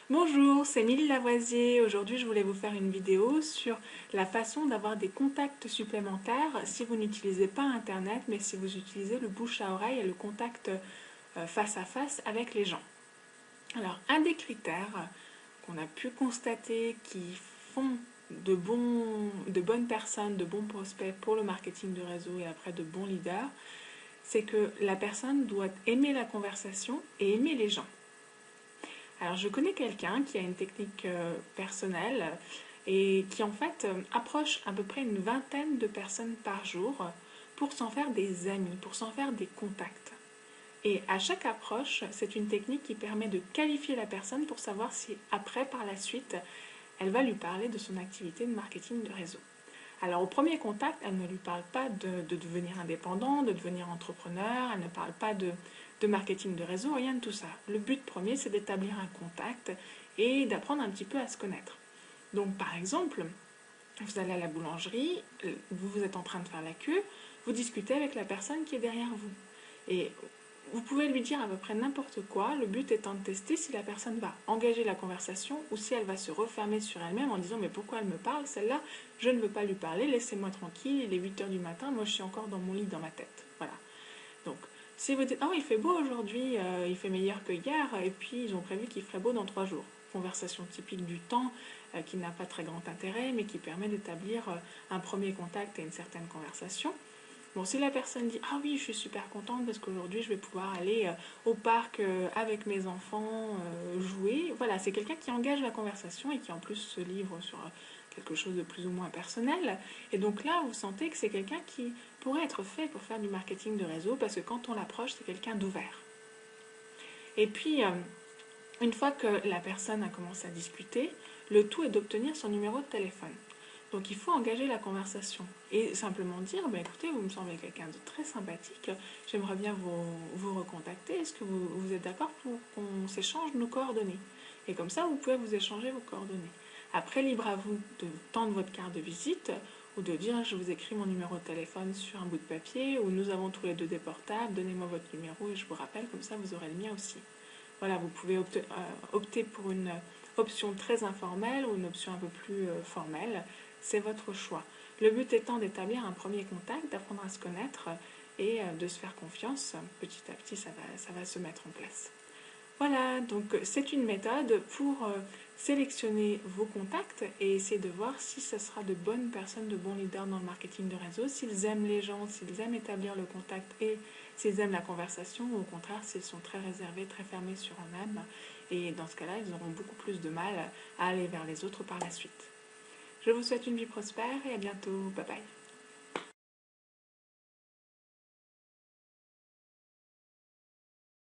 Bonjour, c'est Émilie Lavoisier. Aujourd'hui, je voulais vous faire une vidéo sur la façon d'avoir des contacts supplémentaires si vous n'utilisez pas Internet, mais si vous utilisez le bouche à oreille et le contact face à face avec les gens. Alors, un des critères qu'on a pu constater qui font de bonnes personnes, de bons prospects pour le marketing de réseau et après de bons leaders, c'est que la personne doit aimer la conversation et aimer les gens. Alors je connais quelqu'un qui a une technique personnelle et qui en fait approche à peu près une vingtaine de personnes par jour pour s'en faire des amis, pour s'en faire des contacts. Et à chaque approche, c'est une technique qui permet de qualifier la personne pour savoir si après, par la suite, elle va lui parler de son activité de marketing de réseau. Alors au premier contact, elle ne lui parle pas de devenir indépendant, de devenir entrepreneur, elle ne parle pas de marketing de réseau, rien de tout ça. Le but premier, c'est d'établir un contact et d'apprendre un petit peu à se connaître. Donc par exemple, vous allez à la boulangerie, vous êtes en train de faire la queue, vous discutez avec la personne qui est derrière vous. Et vous pouvez lui dire à peu près n'importe quoi, le but étant de tester si la personne va engager la conversation ou si elle va se refermer sur elle-même en disant mais pourquoi elle me parle, celle-là, je ne veux pas lui parler, laissez-moi tranquille, il est 8h du matin, moi je suis encore dans mon lit dans ma tête. Voilà. Donc, si vous dites oh il fait beau aujourd'hui, il fait meilleur que hier, et puis ils ont prévu qu'il ferait beau dans 3 jours. Conversation typique du temps qui n'a pas très grand intérêt mais qui permet d'établir un premier contact et une certaine conversation. Bon, si la personne dit ah oui, je suis super contente parce qu'aujourd'hui je vais pouvoir aller au parc avec mes enfants jouer, voilà, c'est quelqu'un qui engage la conversation et qui en plus se livre sur quelque chose de plus ou moins personnel. Et donc là, vous sentez que c'est quelqu'un qui pourrait être fait pour faire du marketing de réseau parce que quand on l'approche, c'est quelqu'un d'ouvert. Et puis, une fois que la personne a commencé à discuter, le tout est d'obtenir son numéro de téléphone. Donc il faut engager la conversation et simplement dire bah, écoutez, vous me semblez quelqu'un de très sympathique, j'aimerais bien vous recontacter, est-ce que vous êtes d'accord pour qu'on s'échange nos coordonnées? Et comme ça, vous pouvez vous échanger vos coordonnées. Après, libre à vous de tendre votre carte de visite ou de dire je vous écris mon numéro de téléphone sur un bout de papier ou nous avons tous les deux des portables, donnez-moi votre numéro et je vous rappelle, comme ça vous aurez le mien aussi. Voilà, vous pouvez opter pour une option très informelle ou une option un peu plus formelle. C'est votre choix. Le but étant d'établir un premier contact, d'apprendre à se connaître et de se faire confiance. Petit à petit, ça va se mettre en place. Voilà, donc c'est une méthode pour sélectionner vos contacts et essayer de voir si ce sera de bonnes personnes, de bons leaders dans le marketing de réseau, s'ils aiment les gens, s'ils aiment établir le contact et s'ils aiment la conversation, ou au contraire s'ils sont très réservés, très fermés sur eux-mêmes. Et dans ce cas-là, ils auront beaucoup plus de mal à aller vers les autres par la suite. Je vous souhaite une vie prospère et à bientôt. Bye bye.